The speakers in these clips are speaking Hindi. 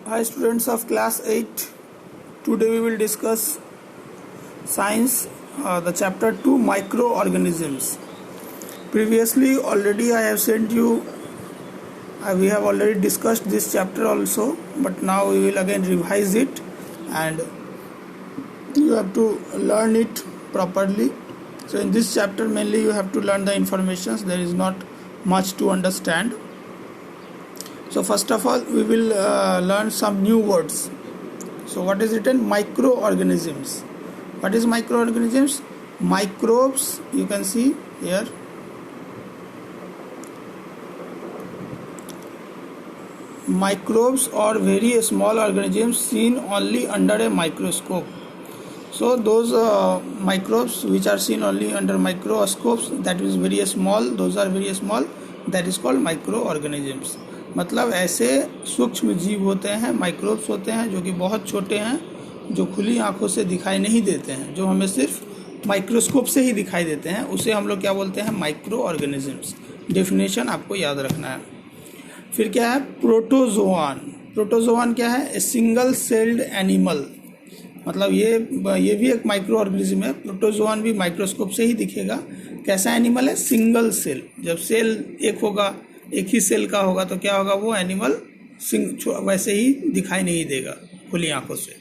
Hi students of class 8. Today we will discuss science, the chapter 2 microorganisms. Previously already I have sent you, we have already discussed this chapter also, but now we will again revise it and you have to learn it properly. So in this chapter mainly you have to learn the informations. There is not much to understand. So first of all we will learn some new words. So what is written? Microorganisms. What is microorganisms? Microbes, you can see here. Microbes or very small organisms seen only under a microscope. So those microbes which are seen only under microscopes, that is very small, those are very small, that is called microorganisms. मतलब ऐसे सूक्ष्म जीव होते हैं, माइक्रोब्स होते हैं जो कि बहुत छोटे हैं, जो खुली आंखों से दिखाई नहीं देते हैं, जो हमें सिर्फ माइक्रोस्कोप से ही दिखाई देते हैं, उसे हम लोग क्या बोलते हैं? Micro organisms. डेफिनेशन आपको याद रखना है. फिर क्या है? प्रोटोजोआन. प्रोटोजोआन क्या है? A single celled animal. मतलब ये भी एक माइक्रो ऑर्गेनिज्म है. प्रोटोजोआन भी माइक्रोस्कोप से ही दिखेगा. कैसा एनिमल है? Single cell. जब सेल एक होगा, एक ही सेल का होगा, तो क्या होगा? वो एनिमल वैसे ही दिखाई नहीं देगा खुली आंखों से,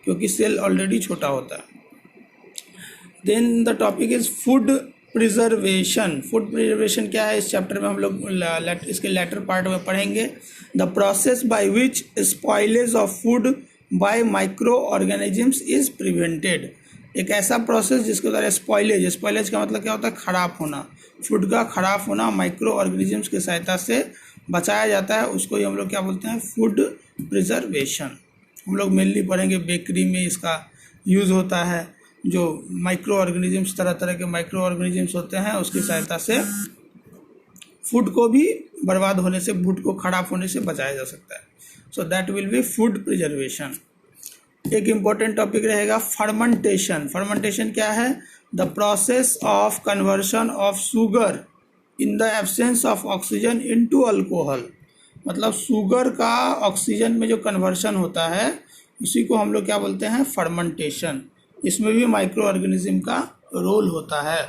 क्योंकि सेल ऑलरेडी छोटा होता है. Then the topic is food preservation. Food preservation क्या है? इस चैप्टर में हम लोग इसके लेटर पार्ट में पढ़ेंगे. The process by which spoilage of food by micro organisms is prevented. एक ऐसा प्रोसेस जिसके द्वारा स्पॉइलेज का मतलब क्या होता है? खराब होना. फूड का खराब होना माइक्रो ऑर्गेनिजम्स की सहायता से बचाया जाता है. उसको ही हम लोग क्या बोलते हैं? Food preservation. हम लोग मेनली पढ़ेंगे बेकरी में इसका यूज़ होता है. जो माइक्रो ऑर्गेनिजम्स, तरह तरह के माइक्रो ऑर्गेनिजम्स होते हैं, उसकी सहायता से फूड को भी बर्बाद होने से, फूड को खराब होने से बचाया जा सकता है. So that will be food preservation. एक इम्पोर्टेंट टॉपिक रहेगा फर्मेंटेशन. फर्मेंटेशन क्या है? The process of conversion of sugar in the absence of oxygen into alcohol. मतलब शुगर का ऑक्सीजन में जो कन्वर्शन होता है, उसी को हम लोग क्या बोलते हैं? फर्मेंटेशन. इसमें भी माइक्रो ऑर्गेनिज्म का रोल होता है.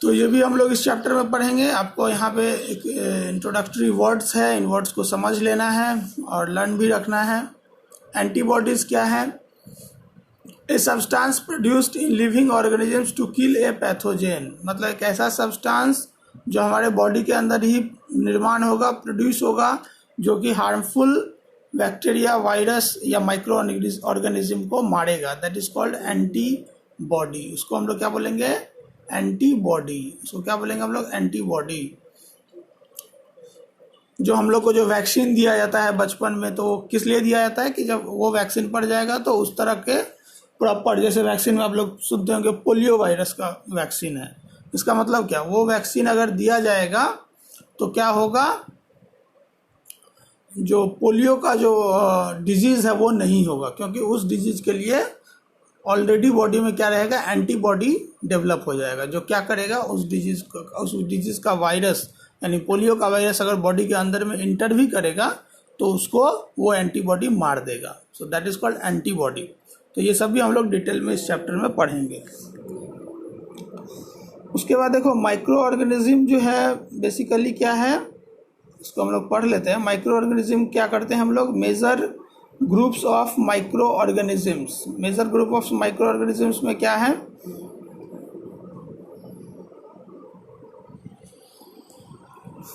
तो ये भी हम लोग इस चैप्टर में पढ़ेंगे. आपको यहाँ पे एक इंट्रोडक्टरी वर्ड्स है, इन वर्ड्स को समझ लेना है और लर्न भी रखना है. एंटीबॉडीज क्या है? A substance produced in living organisms to kill a pathogen. मतलब एक ऐसा सब्सटेंस जो हमारे बॉडी के अंदर ही निर्माण होगा, प्रोड्यूस होगा, जो कि हार्मफुल बैक्टीरिया, वायरस या माइक्रो ऑर्गेनिज्म को मारेगा. That is called antibody. उसको हम लोग क्या बोलेंगे? एंटीबॉडी. उसको क्या बोलेंगे हम लोग? एंटीबॉडी. जो हम लोग को जो वैक्सीन दिया जाता है बचपन में, तो किस लिए दिया जाता है? कि जब वो वैक्सीन पड़ जाएगा तो उस तरह के प्रॉपर, जैसे वैक्सीन में आप लोग सुनते होंगे पोलियो वायरस का वैक्सीन है. इसका मतलब क्या? वो वैक्सीन अगर दिया जाएगा तो क्या होगा? जो पोलियो का जो डिजीज़ है वो नहीं होगा, क्योंकि उस डिजीज़ के लिए ऑलरेडी बॉडी में क्या रहेगा? एंटीबॉडी डेवलप हो जाएगा, जो क्या करेगा? उस डिजीज़ का वायरस, यानी पोलियो का वायरस अगर बॉडी के अंदर में इंटर भी करेगा तो उसको वो एंटीबॉडी मार देगा. So that is called antibody. तो ये सब भी हम लोग डिटेल में इस चैप्टर में पढ़ेंगे. उसके बाद देखो माइक्रो ऑर्गेनिज्म जो है बेसिकली क्या है, इसको हम लोग पढ़ लेते हैं. माइक्रो ऑर्गेनिज्म क्या करते हैं हम लोग? Major groups of microorganisms. Major group of microorganisms में क्या है?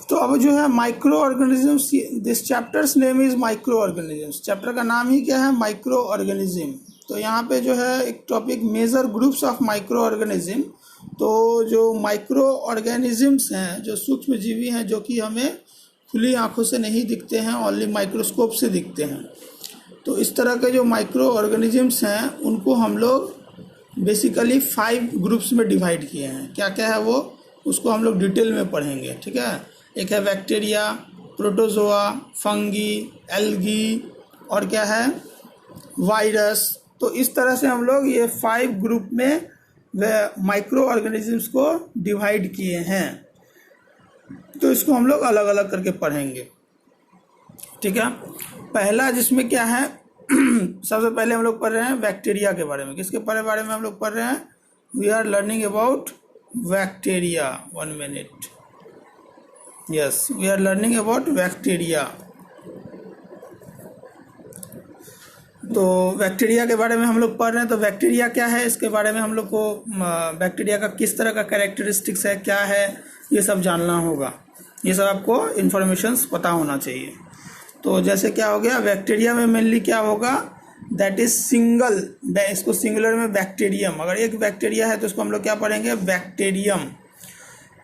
तो अब जो है microorganisms, this chapter's name is microorganisms. Chapter का नाम ही क्या है? Microorganism. तो यहाँ पे जो है एक topic major groups of microorganism. तो जो माइक्रो ऑर्गेनिजम्स हैं, जो सूक्ष्म जीवी हैं, जो कि हमें खुली आंखों से नहीं दिखते हैं, ओनली माइक्रोस्कोप से दिखते हैं. तो इस तरह के जो माइक्रो ऑर्गेनिजम्स हैं उनको हम लोग बेसिकली 5 ग्रुप्स में डिवाइड किए हैं. क्या क्या है वो? उसको हम लोग डिटेल में पढ़ेंगे. ठीक है. एक है बैक्टीरिया, प्रोटोजोआ, फंगी, एल्गी और क्या है? वायरस. तो इस तरह से हम लोग ये 5 ग्रुप में माइक्रो ऑर्गेनिजम्स को डिवाइड किए हैं. तो इसको हम लोग अलग अलग करके पढ़ेंगे. ठीक है। पहला जिसमें क्या है सबसे पहले हम लोग पढ़ रहे हैं बैक्टीरिया के बारे में। किसके बारे में हम लोग पढ़ रहे हैं? We are learning about bacteria. 1 मिनट। Yes, we are learning about bacteria. तो बैक्टीरिया के बारे में हम लोग पढ़ रहे हैं। तो बैक्टीरिया क्या है, इसके बारे में हम लोग को बैक्टीरिया का किस तरह का कैरेक्टरिस्टिक्स है, क्या है, ये सब जानना होगा। ये सब आपको इन्फॉर्मेशंस पता होना चाहिए। तो जैसे क्या हो गया, बैक्टीरिया में मेनली क्या होगा, दैट इज सिंगल, इसको सिंगुलर में बैक्टीरियम। अगर एक बैक्टीरिया है तो उसको हम लोग क्या पढ़ेंगे, बैक्टीरियम।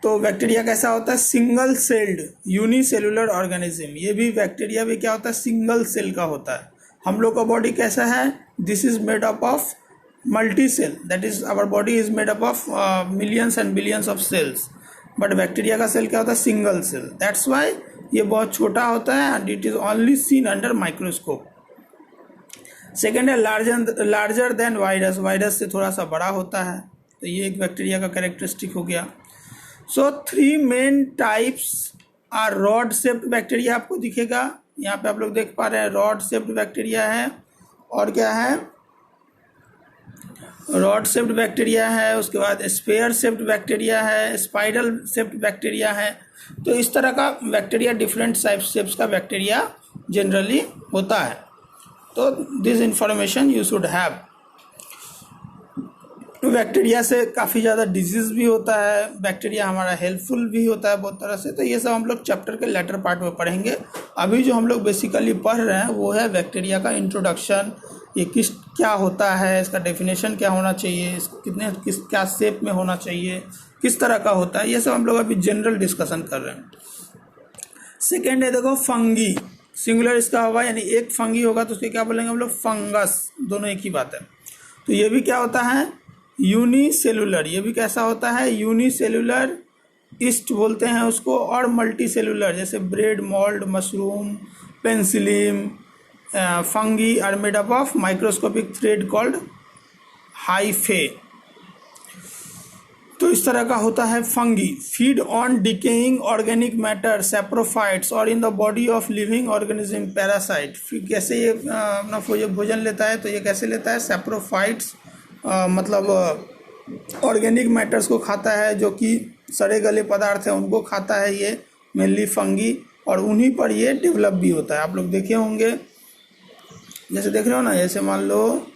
तो बैक्टीरिया कैसा होता है, सिंगल सेल्ड यूनिसेलुलर ऑर्गेनिज्म। ये भी बैक्टीरिया भी क्या होता है, सिंगल सेल का होता है। हम लोग का बॉडी कैसा है, this is made up of multi cell, that is our body is made up of millions and billions of cells. But bacteria का सेल क्या होता है, सिंगल सेल। दैट्स वाई ये बहुत छोटा होता है and it is only seen under microscope. Second है लार्जर देन वायरस, वायरस से थोड़ा सा बड़ा होता है। तो ये एक बैक्टीरिया का कैरेक्टरिस्टिक हो गया। So 3 main types are rod shaped bacteria, आपको दिखेगा यहाँ पे, आप लोग देख पा रहे हैं रॉड शेप्ड बैक्टीरिया है, और क्या है, रॉड शेप्ड बैक्टीरिया है, उसके बाद स्फेयर शेप्ड बैक्टीरिया है, स्पाइरल शेप्ड बैक्टीरिया है। तो इस तरह का बैक्टीरिया, डिफरेंट शेप्स का बैक्टीरिया जनरली होता है। तो this information you should have. Bacteria से काफ़ी ज़्यादा डिजीज़ भी होता है, बैक्टीरिया हमारा हेल्पफुल भी होता है बहुत तरह से। तो ये सब हम लोग चैप्टर के लेटर पार्ट में पढ़ेंगे। अभी जो हम लोग बेसिकली पढ़ रहे हैं वो है बैक्टीरिया का इंट्रोडक्शन, ये क्या होता है, इसका डेफिनेशन क्या होना चाहिए, क्या शेप में होना चाहिए, किस तरह का होता है, ये सब हम लोग अभी जनरल डिस्कशन कर रहे हैं। सेकेंड है देखो फंगी, सिंगुलर इसका होगा, यानी एक फंगी होगा तो उसके क्या बोलेंगे हम लोग, फंगस। दोनों एक ही बात है। तो ये भी क्या होता है, यूनिसेलुलर। ये भी कैसा होता है, यूनिसेलुलर ईस्ट बोलते हैं उसको, और मल्टी सेलुलर, जैसे bread, mould, mushroom, penicillin, fungi are made up of microscopic thread called hyphae. तो इस तरह का होता है fungi. Feed on decaying organic matter, saprophytes, और in the body of living organism parasite. फिर कैसे ये अपना भोजन लेता है, तो ये कैसे लेता है, सैप्रोफाइट्स, मतलब ऑर्गेनिक मैटर्स को खाता है, जो कि सड़े गले पदार्थ हैं उनको खाता है ये मेनली फंगी, और उन्हीं पर ये डेवलप भी होता है। आप लोग देखे होंगे, जैसे देख रहे हो ना, जैसे मान लो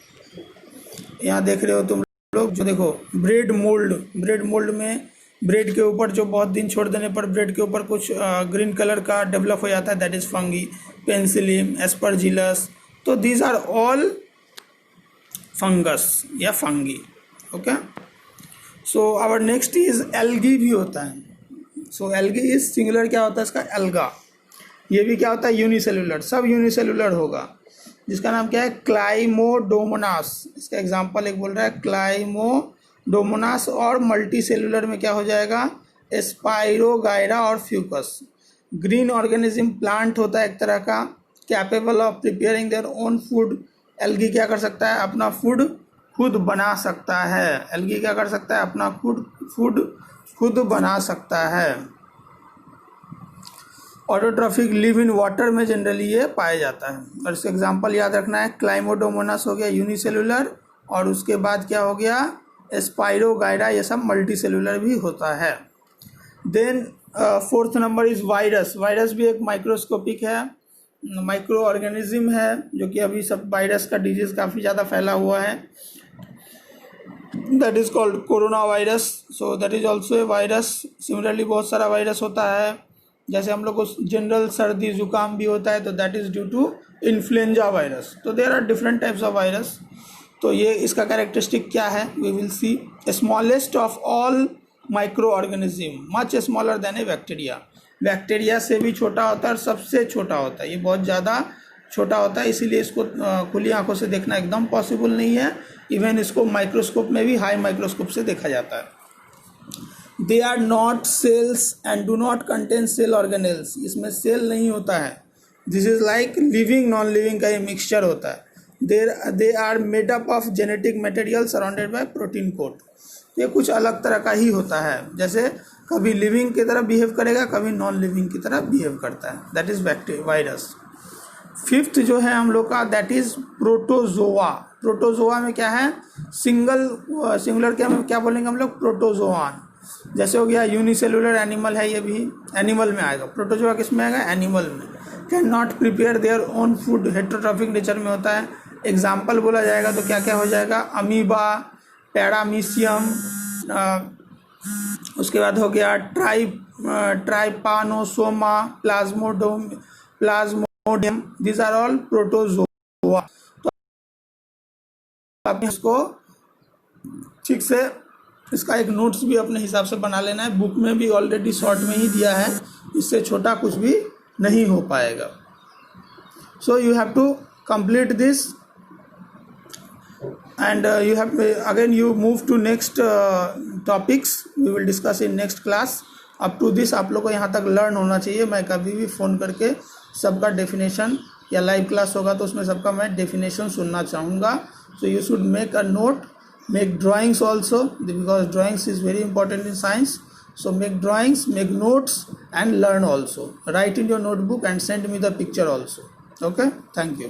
यहाँ देख रहे हो तुम लोग, जो देखो ब्रेड मोल्ड में ब्रेड के ऊपर जो बहुत दिन छोड़ देने पर ब्रेड के ऊपर कुछ ग्रीन कलर का डेवलप हो जाता है, that is fungi. Penicillin, aspergillus, तो दीज आर ऑल फंगस या fungi. Okay, so our next is algae भी होता है। सो एल्गी इज सिंगुलर, क्या होता है इसका, एल्गा। ये भी क्या होता है, यूनिसेलुलर, सब यूनिसेलुलर होगा, जिसका नाम क्या है, क्लाइमोडोमोनास। इसका एग्जांपल एक बोल रहा है क्लाइमोडोमोनास। और मल्टी सेलुलर में क्या हो जाएगा, स्पाइरोगायरा और फ्यूकस। ग्रीन ऑर्गेनिज्म प्लांट होता है एक तरह का, capable of preparing their own food. Algae क्या कर सकता है, अपना फूड खुद बना सकता है। एल्गी क्या कर सकता है, अपना फूड खुद बना सकता है। ऑटोट्रॉफिक, लिव इन वाटर में जनरली ये पाया जाता है। और इसका एग्जांपल याद रखना है, क्लाइमोडोमोनास हो गया यूनिसेलुलर, और उसके बाद क्या हो गया, स्पाइरोगायरा, ये सब मल्टी सेलुलर भी होता है। Then fourth number is virus. Virus भी एक माइक्रोस्कोपिक है, माइक्रो ऑर्गेनिज्म है, जो कि अभी सब वायरस का डिजीज काफ़ी ज़्यादा फैला हुआ है, that is called corona virus. So that is also a virus. Similarly बहुत सारा वायरस होता है, जैसे हम लोग को जनरल सर्दी जुकाम भी होता है, तो that is due to influenza virus. तो there are different types of virus. तो ये इसका कैरेक्टरिस्टिक क्या है, we will see. Smallest of all micro organism, much smaller than a bacteria. Bacteria से भी छोटा होता है और सबसे छोटा होता है, ये बहुत ज़्यादा छोटा होता है, इसीलिए इसको खुली आंखों से देखना एकदम पॉसिबल नहीं है। इवन इसको माइक्रोस्कोप में भी, हाई माइक्रोस्कोप से देखा जाता है। They are not cells and do not contain cell organelles. इसमें सेल नहीं होता है, this is like living non living का ये मिक्सचर होता है। They are made up of genetic material surrounded by protein coat. ये कुछ अलग तरह का ही होता है, जैसे कभी लिविंग की तरह बिहेव करेगा, कभी नॉन लिविंग की तरह बिहेव करता है, दैट इज वायरस। फिफ्थ जो है हम लोग का दैट इज प्रोटोजोआ। प्रोटोजोआ में क्या है, सिंगुलर क्या बोलेंगे हम लोग, प्रोटोजोआन। जैसे हो गया यूनिसेलुलर एनिमल है, ये भी एनिमल में आएगा। प्रोटोजोआ किस में आएगा, एनिमल में। Can not prepare their own food, heterotrophic nature में होता है। एग्जाम्पल बोला जाएगा तो क्या क्या हो जाएगा, अमीबा, पैरामीशियम, उसके बाद हो गया trypanosoma, plasmodium, this are all protozoa. तो आप इसको ठीक से इसका एक नोट्स भी अपने हिसाब से बना लेना है। बुक में भी ऑलरेडी शॉर्ट में ही दिया है, इससे छोटा कुछ भी नहीं हो पाएगा। So you have to complete this and you have again you move to next topics we will discuss in next class. up to this आप लोग को यहाँ तक लर्न होना चाहिए। मैं कभी भी फ़ोन करके सबका डेफिनेशन या लाइव क्लास होगा तो उसमें सबका मैं डेफिनेशन सुनना चाहूँगा। So you should make a note, make drawings also because drawings is very important in science. So make drawings, make notes and learn also. Write in your notebook and send me the picture also. Okay, thank you.